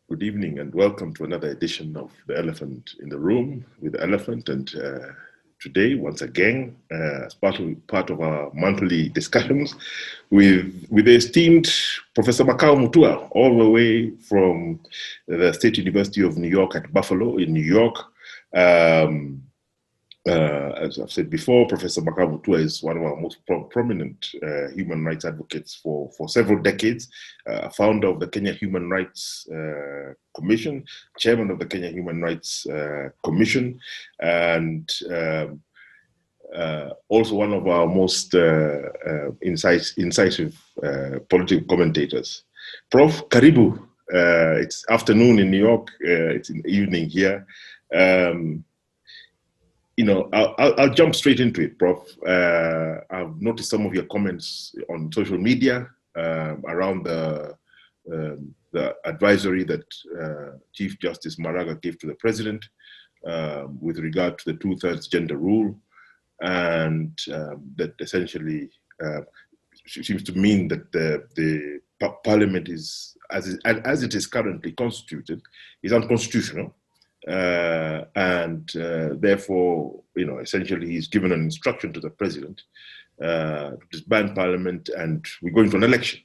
Good evening and welcome to another edition of The Elephant in the Room with the Elephant. And today, once again, as part of our monthly discussions with the esteemed Professor Makau Mutua, all the way from the State University of New York at Buffalo in New York. As I've said before, Professor Makau Mutua is one of our most prominent human rights advocates for several decades, founder of the Kenya Human Rights Commission, chairman of the Kenya Human Rights Commission, and also one of our most incisive political commentators. Prof, karibu. It's afternoon in New York, it's in the evening here. I'll jump straight into it, Prof. I've noticed some of your comments on social media around the advisory that Chief Justice Maraga gave to the President with regard to the 2/3 gender rule, and that essentially seems to mean that the Parliament is, as it is currently constituted, is unconstitutional. Therefore, essentially he's given an instruction to the President to disband Parliament, and we're going to an election.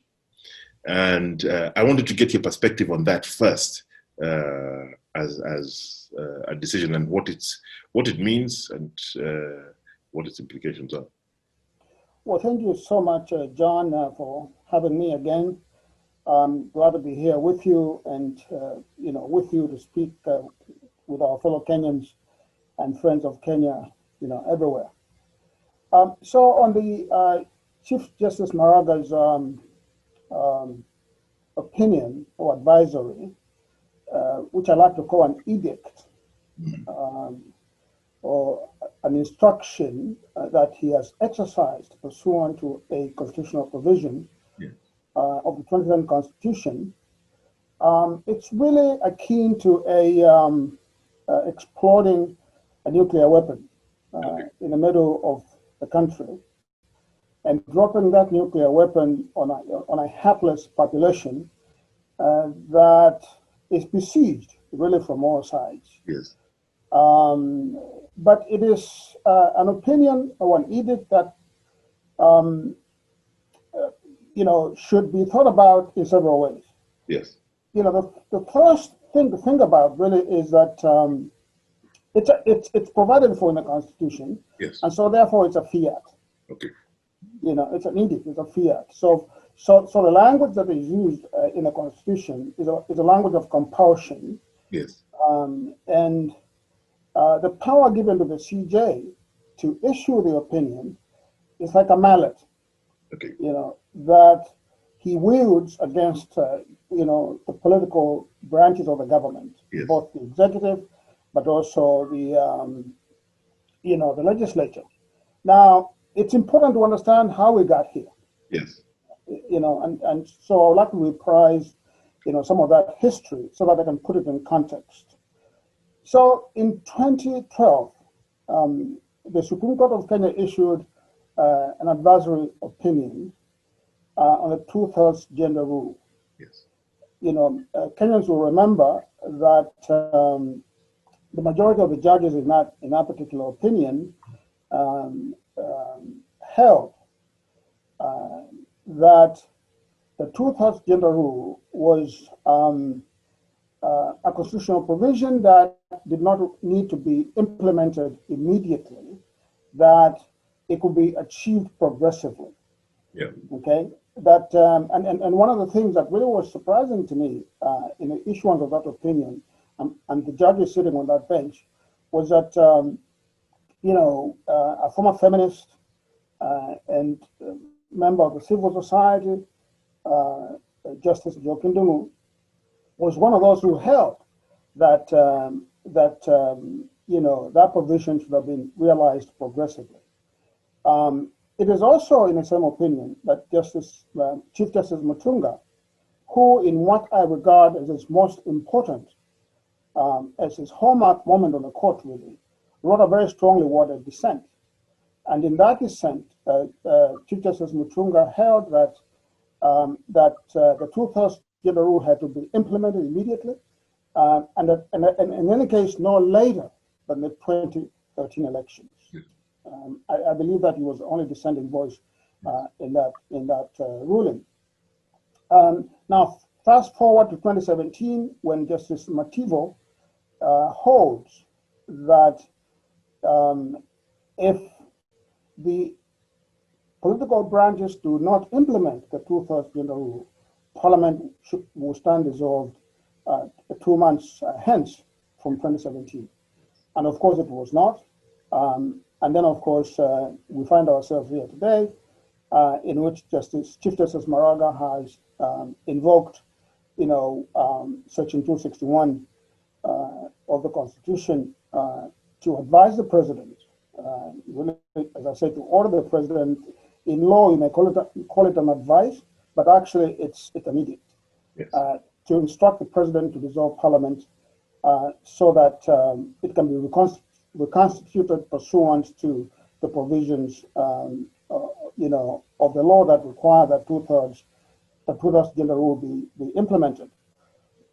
And I wanted to get your perspective on that first, as a decision, and what it means and what its implications are. Well, thank you so much, John, for having me again. I'm glad to be here with you and with you to speak with our fellow Kenyans and friends of Kenya, everywhere. So on the Chief Justice Maraga's opinion or advisory, which I like to call an edict, or an instruction that he has exercised pursuant to a constitutional provision of the 2010 Constitution, it's really akin to exploding a nuclear weapon in the middle of the country and dropping that nuclear weapon on a hapless population that is besieged really from all sides. Yes. But it is an opinion or an edict that should be thought about in several ways. Yes. The first thing to think about really is that it's provided for in the Constitution, yes, and so therefore it's a fiat. Okay. It's an edict, it's a fiat. So the language that is used in the Constitution is a language of compulsion. Yes. And the power given to the CJ to issue the opinion is like a mallet. Okay. That he wields against the political branches of the government, yes, both the executive, but also the the legislature. Now, it's important to understand how we got here. Yes. And so I'd like to reprise some of that history so that I can put it in context. So in 2012, the Supreme Court of Kenya issued an advisory opinion on the 2/3 gender rule. Yes. Kenyans will remember that the majority of the judges in that particular opinion held that the 2/3 gender rule was a constitutional provision that did not need to be implemented immediately, that it could be achieved progressively. Yeah. Okay. That and one of the things that really was surprising to me in the issuance of that opinion, and the judges sitting on that bench, was that a former feminist and member of the civil society, Justice Jokindungu, was one of those who held that that provision should have been realized progressively. It is also in the same opinion that Chief Justice Mutunga, who in what I regard as his most important, as his hallmark moment on the court really, wrote a very strongly worded dissent. And in that dissent, Chief Justice Mutunga held that the 2/3 gender rule had to be implemented immediately, and in any case, no later than the 2013 elections. I believe that he was the only dissenting voice in that ruling. Now, fast forward to 2017, when Justice Mativo holds that if the political branches do not implement the two-thirds gender rule, Parliament will stand dissolved 2 months hence from 2017. And of course, it was not. And then, of course, we find ourselves here today, in which Chief Justice Maraga has invoked, Section 261 of the Constitution to advise the president, really, as I said, to order the president. In law, you may call it an advice, but actually it's an edict. Yes. To instruct the president to dissolve Parliament so that it can be reconstituted pursuant to the provisions, of the law that require that two-thirds gender rule be implemented.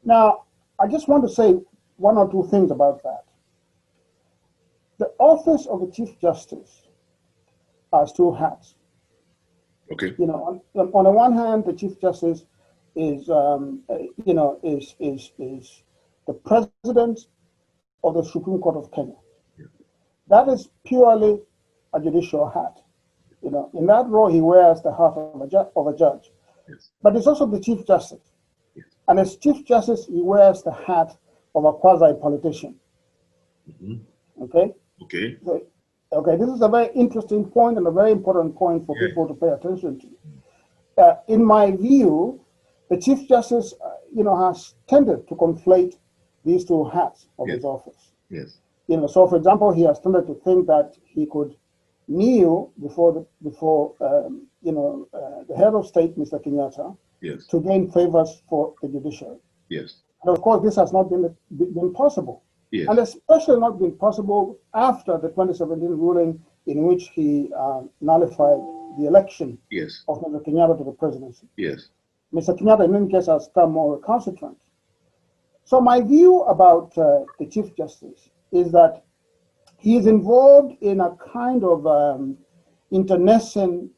Now, I just want to say one or two things about that. The office of the Chief Justice has two hats. Okay. On the one hand, the Chief Justice is the president of the Supreme Court of Kenya. Yeah. That is purely a judicial hat. In that role, he wears the hat of a judge. Yes. But he's also the Chief Justice. Yes. And as Chief Justice, he wears the hat of a quasi-politician. Mm-hmm. Okay? Okay. Okay, this is a very interesting point and a very important point for people to pay attention to. In my view, the Chief Justice, has tended to conflate these two hats of his office. Yes. So for example, he has tended to think that he could kneel before the head of state, Mr. Kenyatta, Yes. to gain favors for the judiciary. Yes. And of course, this has not been possible. Yes. And especially not been possible after the 2017 ruling in which he nullified the election Yes. of Mr. Kenyatta to the presidency. Yes. Mr. Kenyatta, in any case, has become more recalcitrant. So my view about the Chief Justice is that he is involved in a kind of internecine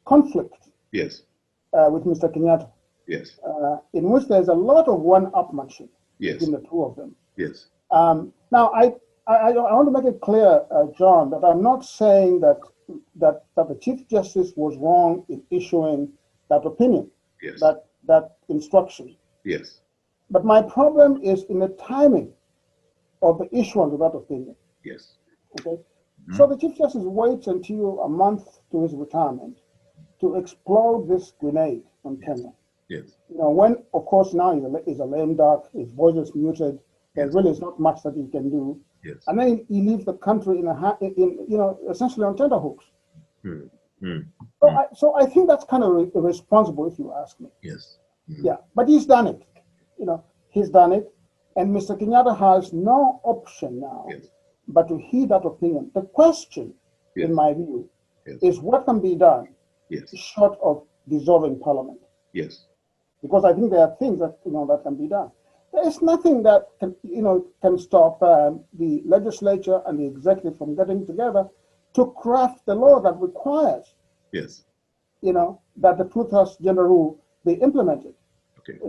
conflict Yes. with Mr. Kenyatta, Yes. in which there's a lot of one-upmanship Yes. between the two of them. Yes. Now, I want to make it clear, John, that I'm not saying that the Chief Justice was wrong in issuing that opinion, Yes. that instruction. Yes. But my problem is in the timing of the issuance of that opinion. Yes. Okay, Mm-hmm. so the Chief Justice waits until a month to his retirement to explode this grenade on Kenya. Yes. When, of course, now he's a lame duck, his voice is muted. There Yes. really is not much that he can do. Yes. And then he leaves the country essentially on tenterhooks. Mm-hmm. So I think that's kind of irresponsible, if you ask me. Yes. Mm-hmm. Yeah, but he's done it. He's done it, and Mr. Kenyatta has no option now Yes. but to heed that opinion. The question, Yes. in my view, Yes. is what can be done Yes. short of dissolving Parliament. Yes. Because I think there are things that that can be done. There is nothing that can stop the legislature and the executive from getting together to craft the law that requires Yes. that the two-thirds gender rule be implemented. Okay.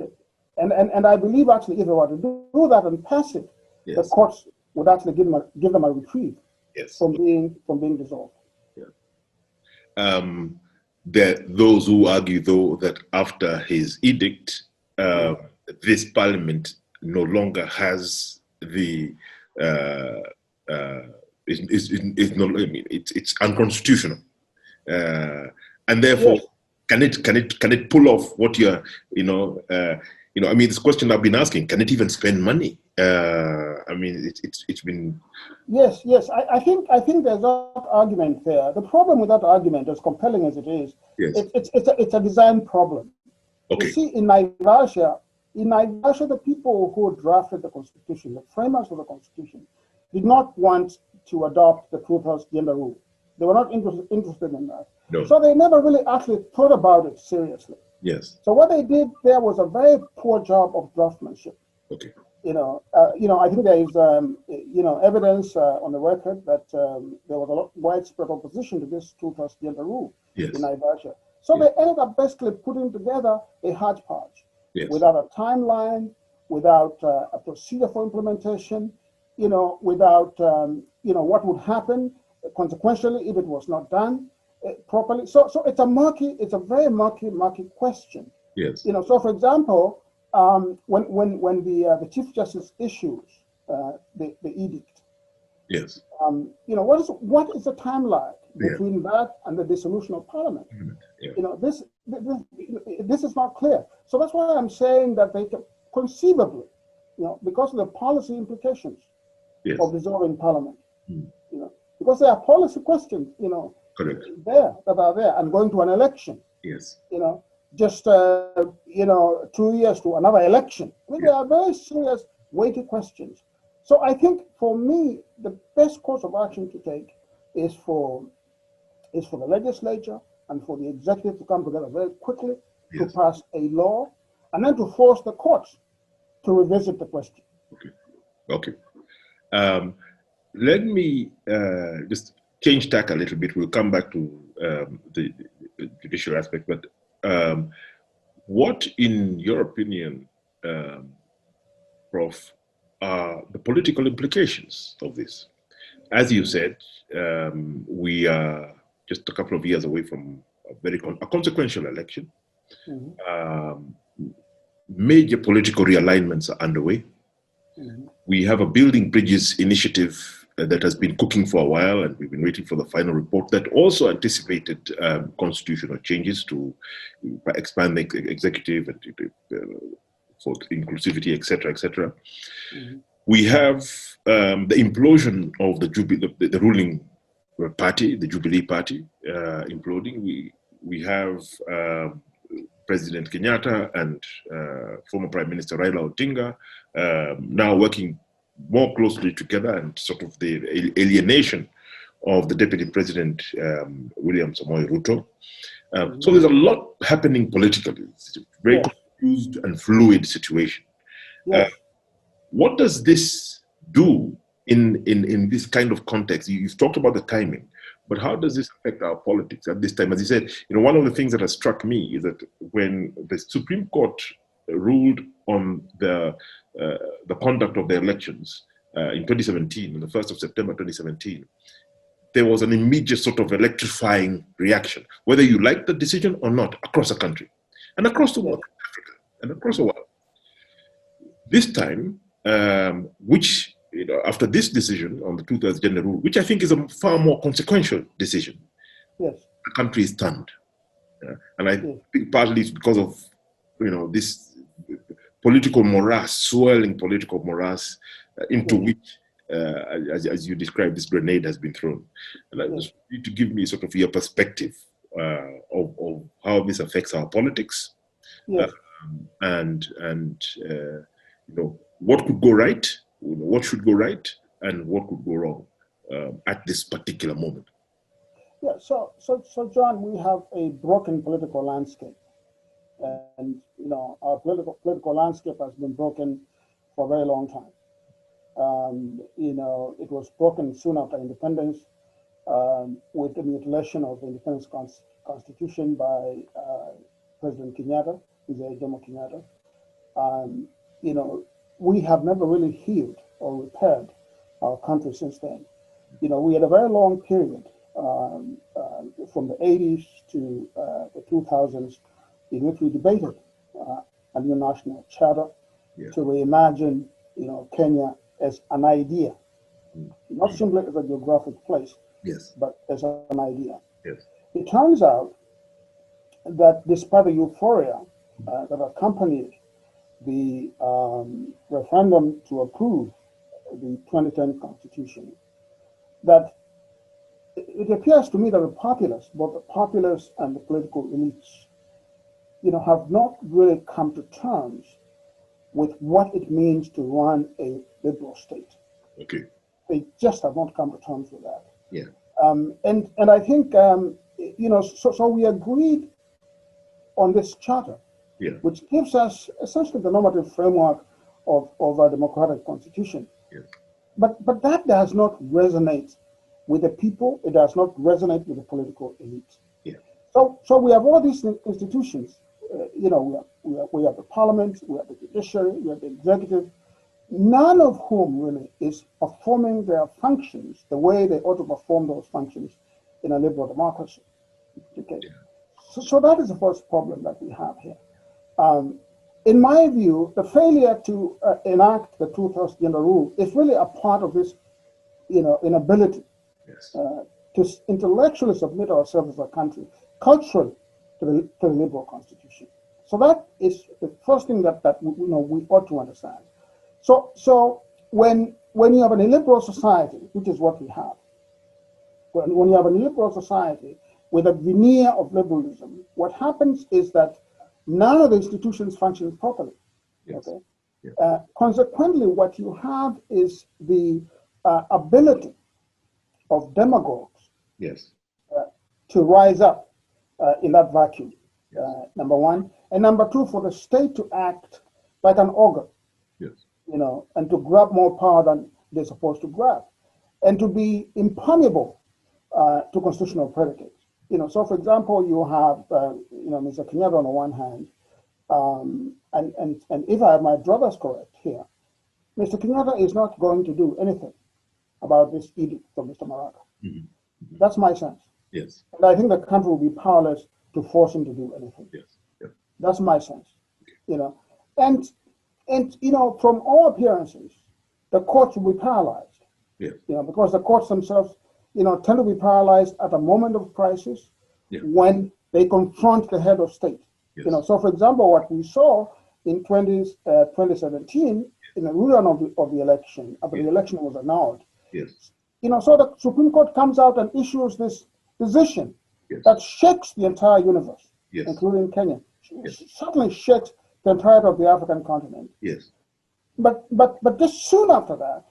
And I believe actually if they were to do that and pass it, Yes. the courts would actually give them a reprieve Yes. from being dissolved. There are those who argue, though, that after his edict, this parliament no longer has the it's unconstitutional, and therefore, Yes. can it pull off what you're this question I've been asking: can it even spend money? It's been. Yes. I think there's that argument there. The problem with that argument, as compelling as it is, Yes. it's a design problem. Okay. You see, in Naivasha, the people who drafted the Constitution, the framers of the Constitution, did not want to adopt the two-thirds gender rule. They were not interested in that. No. So they never really actually thought about it seriously. Yes. So what they did there was a very poor job of draftsmanship. Okay. I think there is, evidence on the record that there was a lot widespread opposition to this two-thirds gender rule Yes. in Ivasia. So they ended up basically putting together a hodgepodge without a timeline, without a procedure for implementation, without, what would happen consequentially if it was not done properly. So it's a very murky question. Yes. So for example, when the Chief Justice issues the edict, yes, what is the timeline between that and the dissolution of Parliament? Yeah. This is not clear. So that's why I'm saying that they can conceivably, because of the policy implications of dissolving Parliament, because there are policy questions, correct, there that are there, and going to an election, yes, just 2 years to another election. I mean, there are very serious, weighty questions. So I think for me, the best course of action to take is for the legislature and for the executive to come together very quickly to pass a law, and then to force the courts to revisit the question. Okay. Let me just change tack a little bit. We'll come back to the judicial aspect, but what, in your opinion, Prof, are the political implications of this? As you said, we are just a couple of years away from a consequential election. Major political realignments are underway. We have a Building Bridges initiative that has been cooking for a while, and we've been waiting for the final report that also anticipated constitutional changes to expand the executive and for inclusivity, etc., etc. We have the implosion of the ruling party, the Jubilee Party, imploding. We have President Kenyatta and former Prime Minister Raila Odinga now working more closely together, and sort of the alienation of the Deputy President William Samoei Ruto. So there's a lot happening politically. It's a very confused and fluid situation. What does this do in this kind of context? You've talked about the timing, but how does this affect our politics at this time? As you said, one of the things that has struck me is that when the Supreme Court ruled on the conduct of the elections in 2017, on the 1st of September 2017, there was an immediate sort of electrifying reaction, whether you like the decision or not, across the country and across the world, Africa and across the world. This time, which, after this decision on the two-thirds gender rule, which I think is a far more consequential decision, the country is stunned. And I think partly it's because of, this political morass, swirling political morass into which, as you described, this grenade has been thrown. And I just need to give me sort of your perspective of how this affects our politics, and what could go right, what should go right, and what could go wrong at this particular moment. So John, we have a broken political landscape, and our political landscape has been broken for a very long time. It was broken soon after independence with the mutilation of the independence constitution by President Kenyatta, Jomo Kenyatta. We have never really healed or repaired our country since then. We had a very long period from the 80s to the 2000s in which we debated a new national charter to reimagine, Kenya as an idea, not simply as a geographic place, but as an idea. It turns out that despite the euphoria that accompanied the referendum to approve the 2010 Constitution, that it appears to me that the populace, both the populace and the political elites, have not really come to terms with what it means to run a liberal state. They just have not come to terms with that. And I think, so we agreed on this charter, which gives us essentially the normative framework of a democratic constitution. Yes. But that does not resonate with the people. It does not resonate with the political elite. Yeah. So we have all these institutions. We have the parliament, we have the judiciary, we have the executive, none of whom really is performing their functions the way they ought to perform those functions in a liberal democracy. Okay. Yeah. So that is the first problem that we have here. In my view, the failure to enact the two-thirds gender rule is really a part of this, inability to intellectually submit ourselves as a country, culturally, to the liberal constitution. So that is the first thing that we ought to understand. So when you have an illiberal society, which is what we have, when you have an illiberal society with a veneer of liberalism, what happens is that none of the institutions function properly. Yes. Okay. Yeah. Consequently, what you have is the ability of demagogues to rise up in that vacuum. Yes. Number one, and number two, for the state to act like an ogre. Yes. And to grab more power than they're supposed to grab, and to be impermeable to constitutional predicates. So for example, you have, Mr. Kenyatta on the one hand, and if I have my druthers correct here, Mr. Kenyatta is not going to do anything about this edict from Mr. Maraga. Mm-hmm. Mm-hmm. That's my sense. Yes. And I think the country will be powerless to force him to do anything. Yes. Yep. That's my sense. Okay. And from all appearances, the courts will be paralyzed. Yes. Because the courts themselves, tend to be paralyzed at a moment of crisis when they confront the head of state. Yes. So for example, what we saw in 2017 in the rerun of the election, after the election was annulled. Yes. So the Supreme Court comes out and issues this decision that shakes the entire universe, including Kenya. Certainly shakes the entirety of the African continent. Yes. But just soon after that,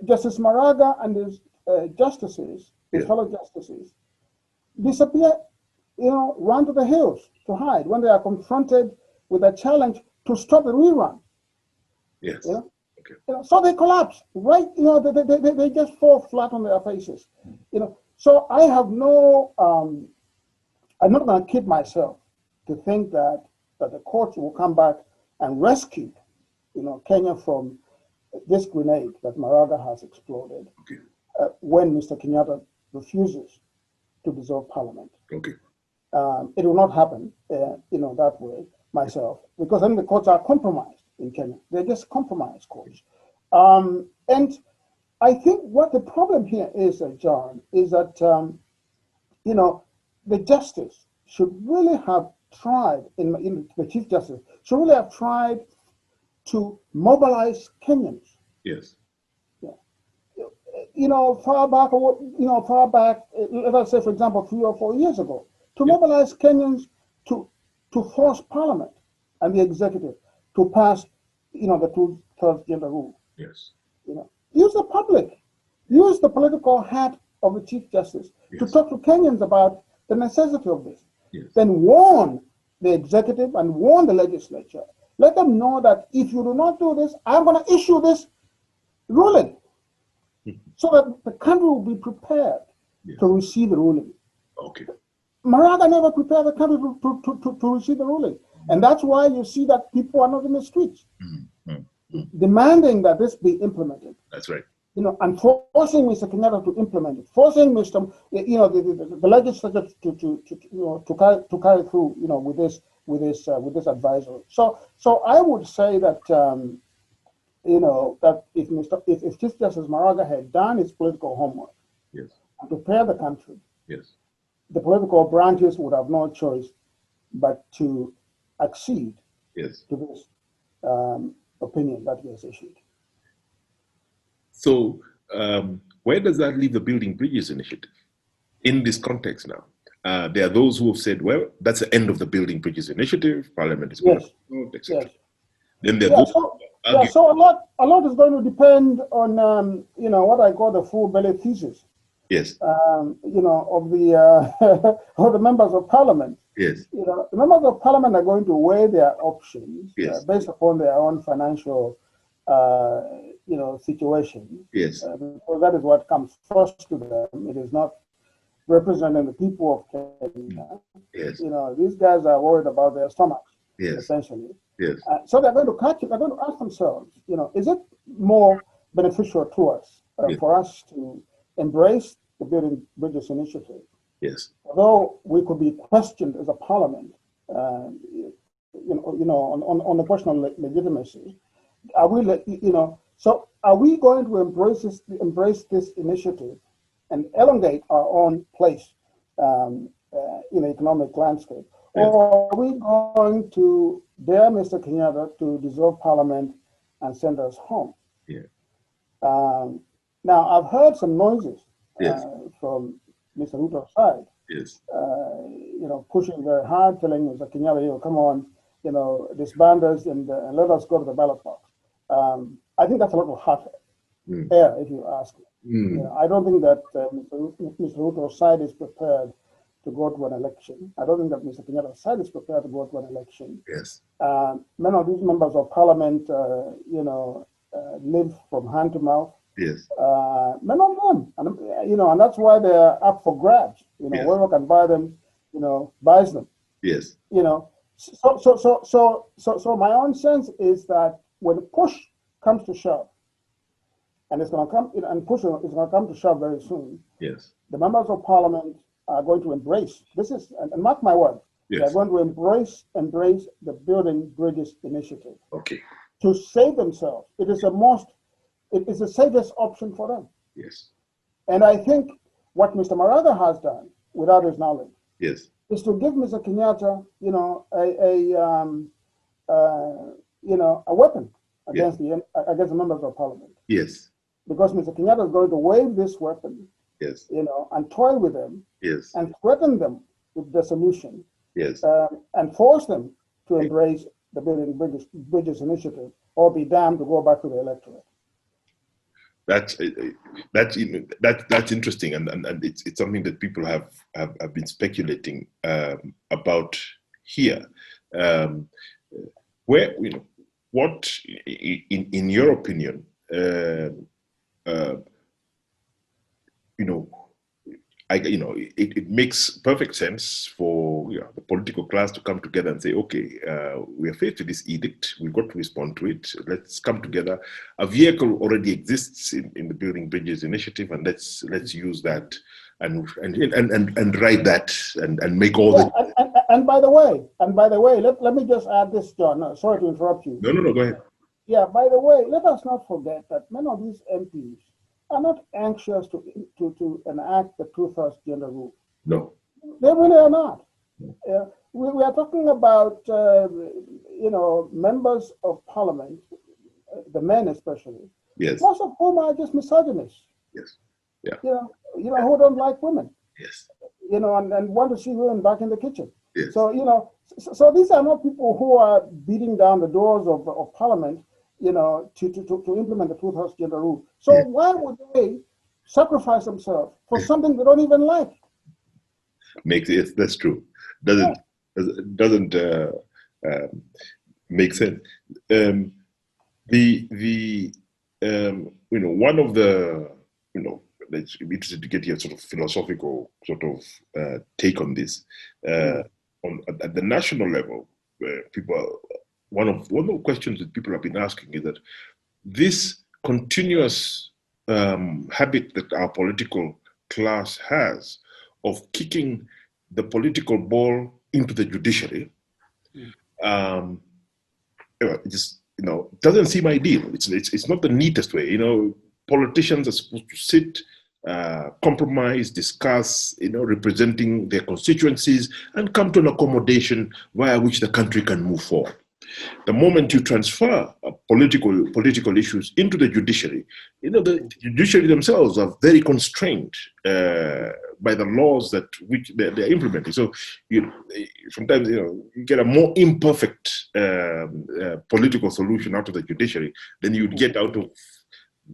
Justice Maraga and his justices, his fellow justices, disappear, run to the hills to hide when they are confronted with a challenge to stop the rerun. Yes. Okay. So they collapse, right? They just fall flat on their faces. So I have no, I'm not going to kid myself to think that the courts will come back and rescue, Kenya from this grenade that Maraga has exploded when Mr. Kenyatta refuses to dissolve parliament. Okay. It will not happen, that way myself, because then the courts are compromised in Kenya. They're just compromised courts. And I think what the problem here is, John, is that, the justice should really have tried, in the Chief Justice, should really have tried to mobilize Kenyans. Yes. Far back, let us say, for example, 3 or 4 years ago, to mobilize Kenyans to force Parliament and the executive to pass, the two-thirds gender rule. Yes. Use the public, use the political hat of the Chief Justice to talk to Kenyans about the necessity of this. Yes. Then warn the executive and warn the legislature. Let them know that if you do not do this, I'm going to issue this ruling, so that the country will be prepared to receive the ruling. Okay. Maraga never prepared the country to receive the ruling. And that's why you see that people are not in the streets demanding that this be implemented. That's right. And forcing Mr. Kenyatta to implement it, forcing the legislature to carry through, with this advisory. So I would say that that if Chief Justice Maraga had done his political homework, and prepared the country, the political branches would have no choice but to accede to this opinion that he has issued. So where does that leave the Building Bridges initiative in this context now? There are those who have said, well, that's the end of the Building Bridges initiative. Parliament is going to vote, etc. Then there are those so a lot is going to depend on what I call the full belly thesis. Yes. Of the of the members of Parliament. Yes. You know, the members of parliament are going to weigh their options Yes. based upon their own financial, you know, situation. Yes. Because that is what comes first to them. It is not representing the people of Kenya. Yes. You know, these guys are worried about their stomachs, Yes. essentially. Yes. So they're going to catch it. They're going to ask themselves, you know, is it more beneficial to us Yes. for us to embrace the Building Bridges initiative? Yes. Although we could be questioned as a parliament, on the question of legitimacy, are we, you know, so are we going to embrace this initiative and elongate our own place in the economic landscape? Yes. Or are we going to dare Mr. Kenyatta to dissolve parliament and send us home? Yeah. Now, I've heard some noises Yes. from Mr. Ruto's side, Yes. you know, pushing very hard, telling Mr. Kenyatta, you know, come on, you know, disband us and let us go to the ballot box. I think that's a little hot air, if you ask me. You know, I don't think that Mr. Ruto's side is prepared to go to an election. I don't think that Mr. Kenyatta's side is prepared to go to an election. Yes. Many of these members of parliament, you know, live from hand to mouth. Yes. Many of them, and, you know, and that's why they're up for grabs. You know, Yes. whoever can buy them, you know, buys them. Yes. You know, so my own sense is that when push comes to shove, and it's going to come, and push is going to come to shove very soon, Yes. the members of parliament are going to embrace this is, and mark my word, Yes. they're going to embrace the Building Bridges initiative Okay. to save themselves. It is the safest option for them. Yes. And I think what Mr. Maraga has done, without his knowledge, Yes. is to give Mr. Kenyatta, you know, a weapon against the members of parliament. Yes. Because Mr. Kenyatta is going to wave this weapon, Yes. you know, and toy with them Yes. and threaten them with dissolution, Yes. and force them to embrace the Building Bridges initiative, or be damned to go back to the electorate. That's interesting, and it's something that people have been speculating about here. Where, you know, what in your opinion, you know, it makes perfect sense for, you know, the political class to come together and say, okay, we are faced with this edict. We've got to respond to it. Let's come together. A vehicle already exists in the Building Bridges initiative, and let's use that and write that and make all the. And by the way, let me just add this, John. No, sorry to interrupt you. No, go ahead. Yeah. By the way, let us not forget that many of these MPs are not anxious to enact the two-thirds gender rule. No. They really are not. We are talking about, you know, members of parliament, the men especially. Yes. Most of whom are just misogynists. Yes. Yeah. You know, who don't like women. Yes. You know, and want to see women back in the kitchen. Yes. So, you know, so these are not people who are beating down the doors of parliament, you know, to implement the two-thirds gender rule. So why would they sacrifice themselves for something they don't even like? Makes it. That's true. Doesn't make sense. You know, one of the, you know, let's be interested to get your sort of philosophical sort of take on this. At the national level, people. One of the questions that people have been asking is that this continuous habit that our political class has of kicking the political ball into the judiciary, it just, you know, doesn't seem ideal. It's not the neatest way. You know, politicians are supposed to sit, compromise, discuss, you know, representing their constituencies, and come to an accommodation via which the country can move forward. The moment you transfer political issues into the judiciary, you know, the judiciary themselves are very constrained by the laws that which they're implementing. So sometimes, you know, you get a more imperfect political solution out of the judiciary than you'd get out of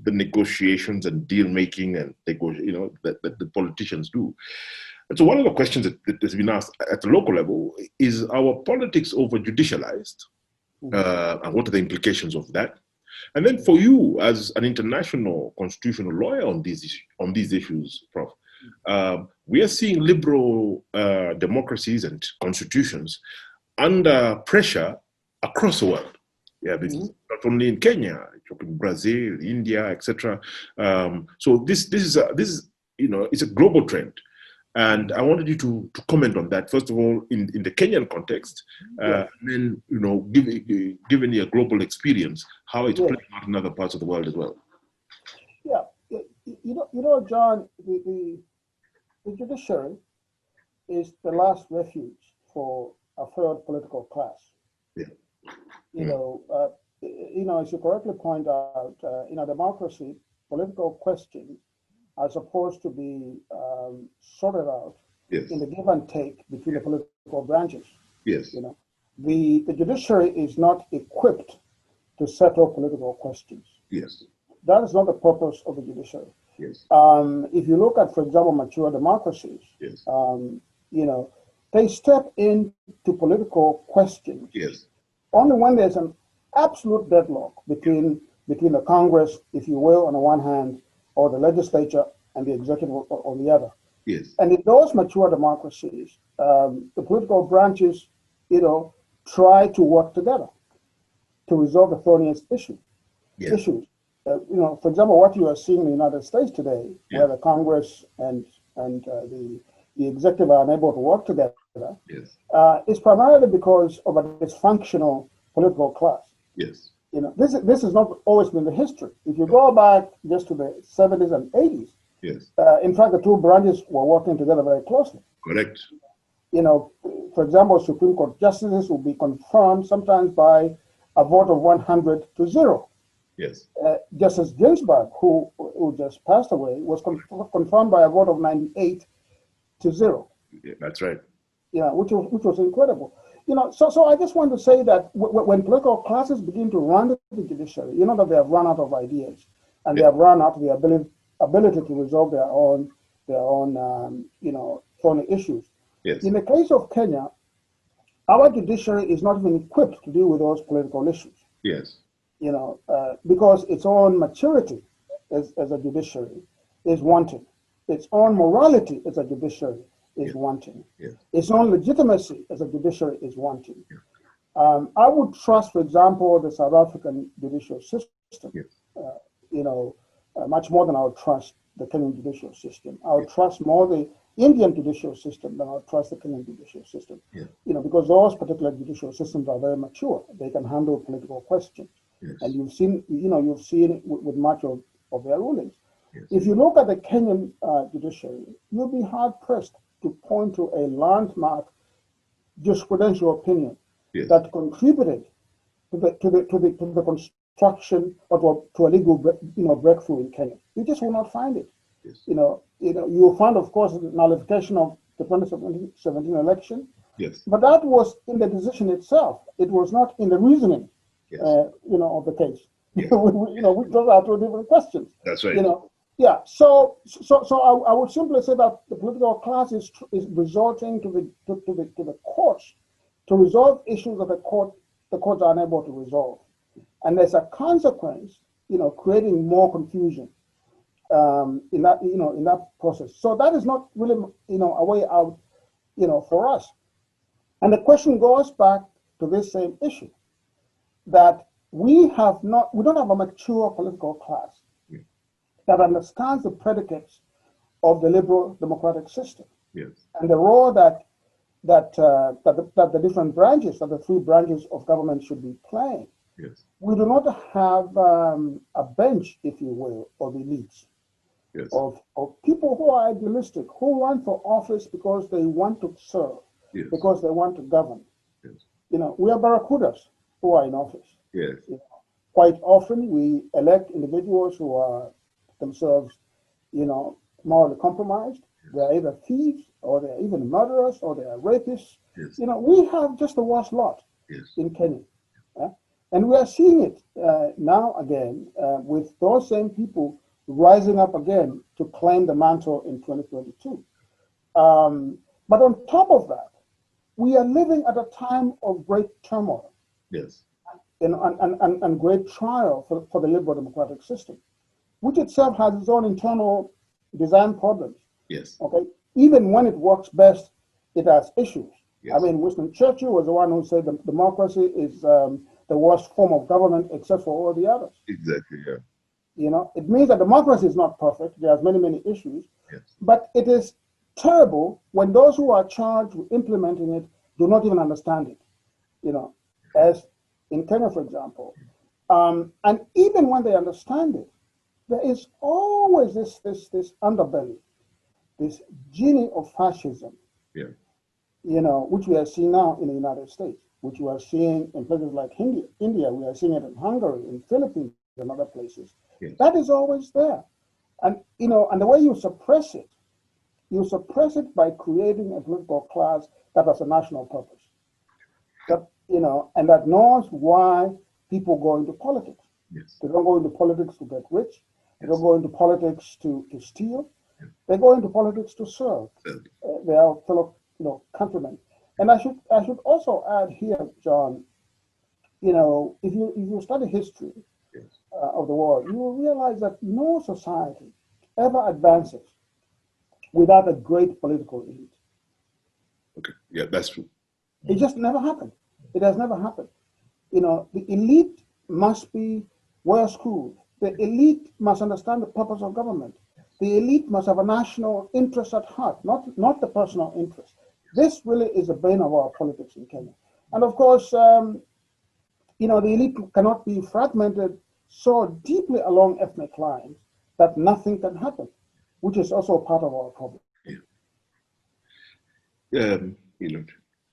the negotiations and deal making and you know that the politicians do. And so one of the questions that has been asked at the local level is our politics over judicialized? And what are the implications of that? And then for you, as an international constitutional lawyer on these issues, Prof, we are seeing liberal democracies and constitutions under pressure across the world. Yeah, not only in Kenya, in Brazil, India, etc. So this is it's a global trend. And I wanted you to comment on that, first of all, in the Kenyan context, and then, given your global experience, how it's playing out in other parts of the world as well. Yeah, John, the judiciary is the last refuge for a third political class. As you correctly point out, in a democracy, political questions are supposed to be sorted out in the give and take between the political branches. The judiciary is not equipped to settle political questions. That is not the purpose of the judiciary. If you look at, for example, mature democracies, they step into political questions only when there's an absolute deadlock between the Congress, if you will, on the one hand, or the legislature and the executive on the other. And in those mature democracies, the political branches, try to work together to resolve the thorniest issues. For example, what you are seeing in the United States today, where the Congress and the executive are unable to work together, is primarily because of a dysfunctional political class. This has not always been the history. If you go back just to the 70s and 80s, in fact, the two branches were working together very closely. Correct. For example, Supreme Court justices will be confirmed sometimes by a vote of 100-0. Justice Ginsburg, who just passed away, was confirmed by a vote of 98-0. That's right. Which was incredible. So I just want to say that when political classes begin to run the judiciary, that they have run out of ideas, and they have run out of the ability to resolve their own thorny issues. In the case of Kenya, our judiciary is not even equipped to deal with those political issues. Because its own maturity as a judiciary is wanting. Its own morality as a judiciary is wanting. Its own legitimacy as a judiciary is wanting. I would trust, for example, the South African judicial system, much more than I would trust the Kenyan judicial system. I would trust more the Indian judicial system than I would trust the Kenyan judicial system. Because those particular judicial systems are very mature. They can handle political questions. And you've seen it with much of their rulings. If you look at the Kenyan judiciary, you'll be hard pressed to point to a landmark jurisprudential opinion that contributed to the construction or to a legal breakthrough in Kenya. You just will not find it. You will find, of course, the nullification of the 2017 election. But that was in the decision itself. It was not in the reasoning. Of the case. We those are two different questions. That's right. So I would simply say that the political class is resorting to the courts to resolve issues that the courts are unable to resolve, and there's a consequence, creating more confusion in that process. So that is not really a way out, for us. And the question goes back to this same issue, that we don't have a mature political class that understands the predicates of the liberal democratic system and the role that the different branches, that the three branches of government should be playing. We do not have a bench, if you will, of elites, of people who are idealistic, who run for office because they want to serve, because they want to govern. We are barracudas who are in office. Quite often we elect individuals who are themselves, morally compromised. They are either thieves, or they are even murderers, or they are rapists. We have just the worst lot in Kenya. And we are seeing it now again with those same people rising up again to claim the mantle in 2022. But on top of that, we are living at a time of great turmoil. Yes. And great trial for the liberal democratic system, which itself has its own internal design problems. Yes. Okay. Even when it works best, it has issues. Yes. I mean, Winston Churchill was the one who said that democracy is the worst form of government except for all the others. Exactly. Yeah. You know, it means that democracy is not perfect. There's many issues. Yes. But it is terrible when those who are charged with implementing it do not even understand it. You know, as in Kenya, for example. And even when they understand it, there is always this underbelly, this genie of fascism, yeah. You know, which we are seeing now in the United States, which we are seeing in places like India, we are seeing it in Hungary, in Philippines, and other places. Yes. That is always there. And, you know, and the way you suppress it by creating a political class that has a national purpose. That, you know, and that knows why people go into politics. Yes. They don't go into politics to get rich. They Yes. don't go into politics to steal. Yes. They go into politics to serve their fellow, you know, countrymen. And I should also add here, John, you know, if you study history yes. Of the world, you will realize that no society ever advances without a great political elite. Okay. Yeah, that's true. It just never happened. It has never happened. You know, the elite must be well schooled. The elite must understand the purpose of government. The elite must have a national interest at heart, not the personal interest. This really is the bane of our politics in Kenya. And of course, you know, the elite cannot be fragmented so deeply along ethnic lines that nothing can happen, which is also part of our problem. Yeah. You know,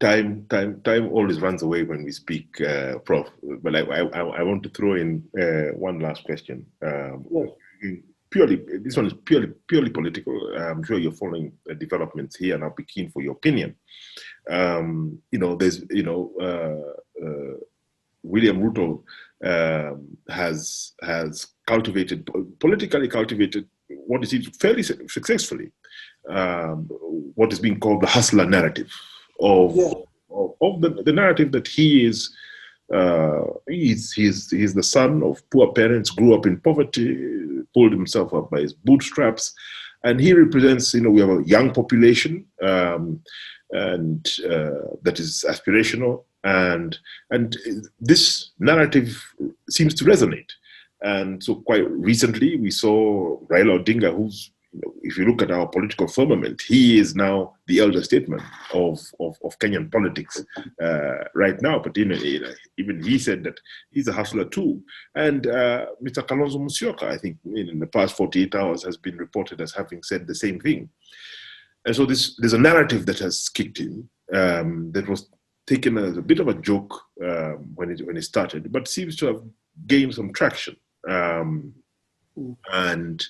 time always runs away when we speak, Prof. But I want to throw in one last question. Yes. This one is purely political. I'm sure you're following the developments here, and I'll be keen for your opinion. You know, there's, you know, William Ruto has politically cultivated what is fairly successfully what is being called the hustler narrative of the narrative that he's the son of poor parents, grew up in poverty, pulled himself up by his bootstraps, and he represents, you know, we have a young population and that is aspirational, and this narrative seems to resonate. And so quite recently we saw Raila Odinga, who's, you know, if you look at our political firmament, he is now the elder statesman of Kenyan politics right now. But, you know, even he said that he's a hustler too. And Mr. Kalonzo Musyoka, I think, in the past 48 hours, has been reported as having said the same thing. And so there's a narrative that has kicked in that was taken as a bit of a joke when it started, but seems to have gained some traction. And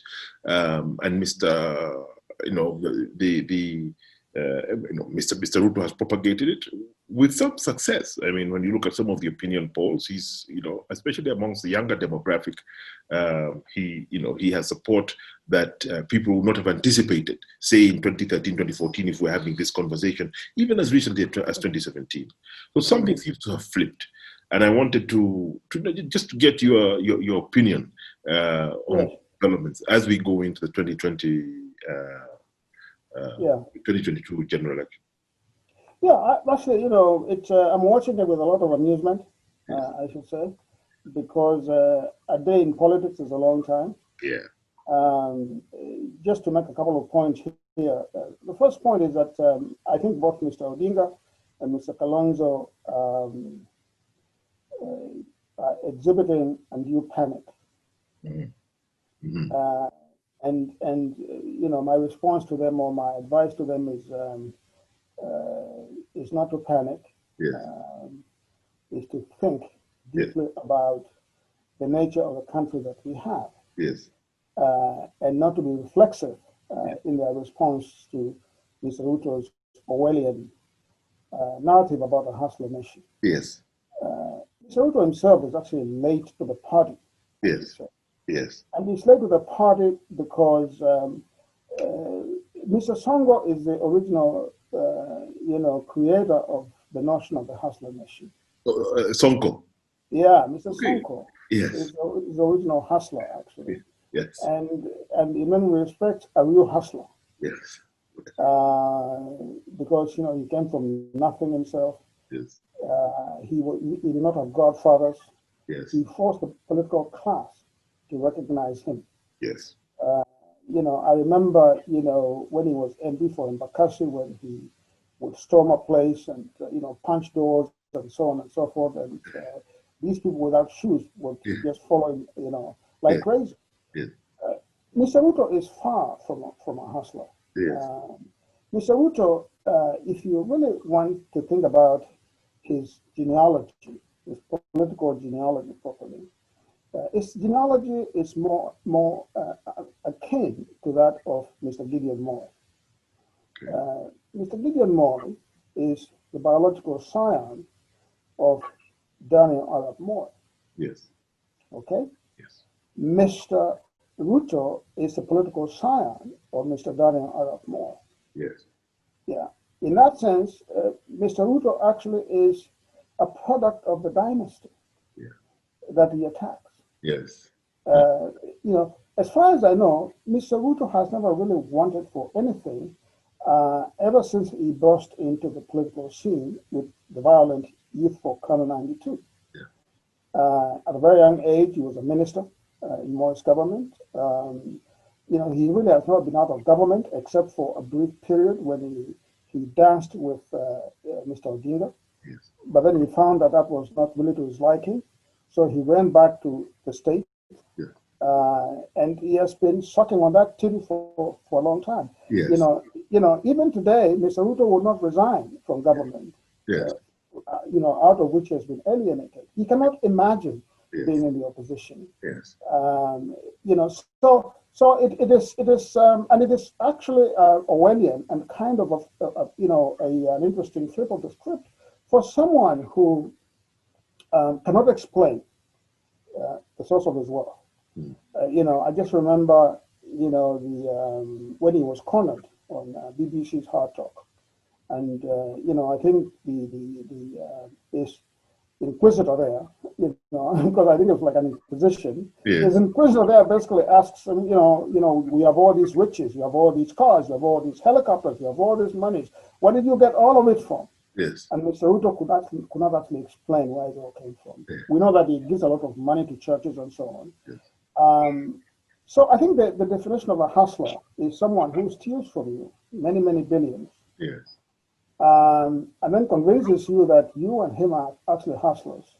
Mr. You know, Mr. Ruto has propagated it with some success. I mean, when you look at some of the opinion polls, he's, you know, especially amongst the younger demographic, he has support that people would not have anticipated, say in 2013, 2014, if we're having this conversation, even as recently as 2017. So something seems to have flipped. And I wanted to just to get your opinion on developments as we go into the 2022 general election. Yeah, actually, you know, I'm watching it with a lot of amusement, I should say, because a day in politics is a long time. Yeah. Just to make a couple of points here. The first point is that I think both Mr. Odinga and Mr. Kalonzo are exhibiting undue panic. Mm-hmm. And you know, my response to them, or my advice to them, is not to panic. Yes. Is to think deeply about the nature of the country that we have. Yes. And not to be reflexive in their response to Mr. Ruto's Orwellian narrative about a hustler nation. Yes. Mr. Ruto himself is actually late to the party. Yes. Yes. And he's late to the party because Mr. Songo is the original, creator of the notion of the hustler nation. Sonko. Yeah, Mr. Okay. Sonko Yes. is the original hustler, actually. Yes. And in many respects, a real hustler. Yes. Because, he came from nothing himself. Yes. He did not have godfathers. Yes. He forced the political class to recognize him. Yes. I remember, when he was MP for Embakasi, when he would storm a place and, punch doors and so on and so forth. And these people without shoes would just follow him, like crazy. Yes. Mr. Ruto is far from a hustler. Yes. Mr. Ruto, if you really want to think about his genealogy, his political genealogy properly, his genealogy is more akin to that of Mr. Gideon Moore. Okay. Mr. Gideon Moore is the biological scion of Daniel Arap Moore. Yes. Okay? Yes. Mr. Ruto is the political scion of Mr. Daniel Arap Moore. Yes. Yeah. In that sense, Mr. Ruto actually is a product of the dynasty that he attacks. Yes. As far as I know, Mr. Ruto has never really wanted for anything ever since he burst into the political scene with the violent Youth for Kano 92. At a very young age, he was a minister in Moore's government. He really has not been out of government except for a brief period when he danced with Mr. Odinga. Yes. But then he found that was not really to his liking. So he went back to the state. And he has been sucking on that titty for a long time. Yes. Even today, Mr. Ruto will not resign from government. Yes. Out of which he has been alienated. He cannot imagine being in the opposition. Yes. So it is, and it is actually Orwellian and kind of an interesting flip of the script for someone who cannot explain the source of his wealth. I just remember, when he was cornered on BBC's Hard Talk, and I think this inquisitor there, because I think it's like an inquisition. This inquisitor there basically asks him, we have all these riches, you have all these cars, you have all these helicopters, you have all these monies. Where did you get all of it from? Yes. And Mr. Ruto could not actually explain where it all came from. We know that he gives a lot of money to churches and so on. So I think the definition of a hustler is someone who steals from you many, many billions. Yes. And then convinces you that you and him are actually hustlers.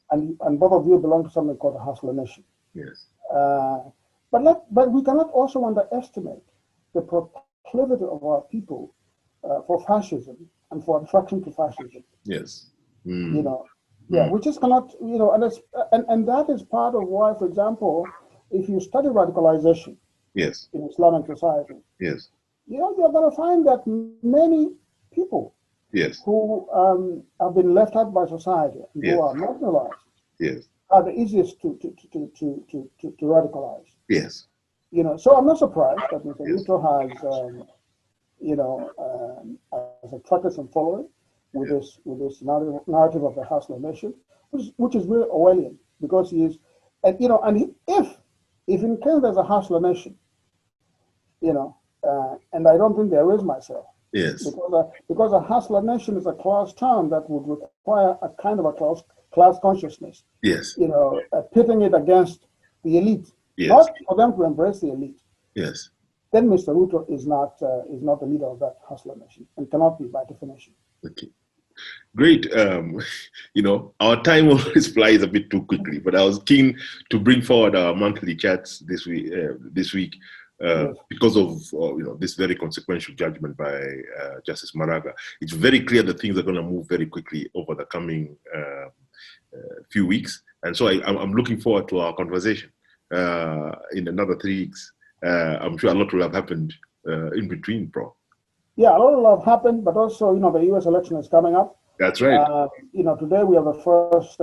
And both of you belong to something called a hustler nation. Yes. But we cannot also underestimate the proclivity of our people for fascism and for attraction to fascism. Yes. We just cannot, and that is part of why, for example, if you study radicalization in Islamic society, you're going to find that many people who have been left out by society, who are marginalized, are the easiest to radicalize. Yes. So I'm not surprised that Mr. Ruto has attracted some following with this narrative of the hustler nation, which is really Orwellian, because he is, if in Kenya there's a hustler nation, and I don't think there is myself. Yes. Because a hustler nation is a class term that would require a kind of a class consciousness. Yes. Pitting it against the elite, not for them to embrace the elite. Yes. Then Mr. Ruto is not the leader of that hustler nation and cannot be by definition. Okay. Great. Our time always flies a bit too quickly, but I was keen to bring forward our monthly chats this week. Because of this very consequential judgment by Justice Maraga. It's very clear that things are going to move very quickly over the coming few weeks, and so I'm looking forward to our conversation in another 3 weeks. I'm sure a lot will have happened in between, Prof. Yeah, a lot will have happened, but also the U.S. election is coming up. That's right. Today we have the first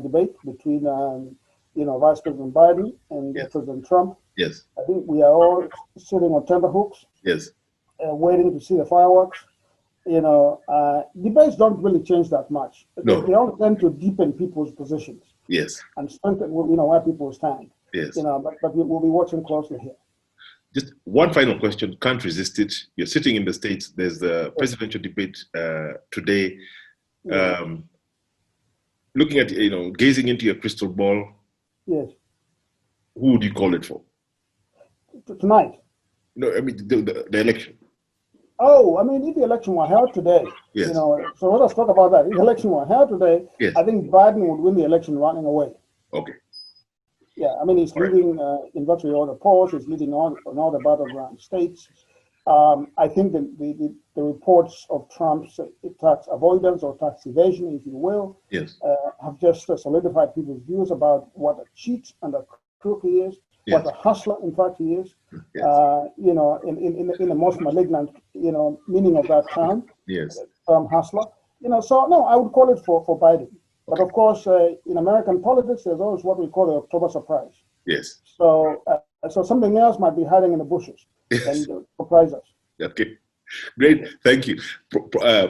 debate between Vice President Biden and President Trump. Yes. I think we are all sitting on tenterhooks. Yes. waiting to see the fireworks. Debates don't really change that much. No. They all tend to deepen people's positions. Yes. And strengthen, where people stand. Yes. But we'll be watching closely here. Just one final question, can't resist it. You're sitting in the States, there's the presidential debate today. Looking at, gazing into your crystal ball, yes. Who would you call it for? Tonight? No, I mean the election. Oh, I mean, if the election were held today, yes. So let us talk about that. If the election were held today, yes. I think Biden would win the election running away. Okay. Yeah, I mean, he's leading in virtually all the polls. He's leading on all the battleground states. I think the reports of Trump's tax avoidance or tax evasion, if you will, yes. Have just solidified people's views about what a cheat and a crook he is, yes. What a hustler, in fact, he is. Yes. In the most malignant, meaning of that term. Yes. Hustler. So no, I would call it for Biden. But of course, in American politics, there's always what we call the October surprise. Yes. So something else might be hiding in the bushes and surprise us. Okay. Great. Thank you.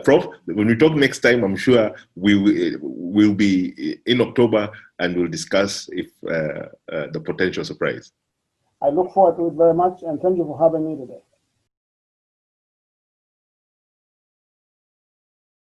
Prof, when we talk next time, I'm sure we'll be in October and we'll discuss if the potential surprise. I look forward to it very much, and thank you for having me today.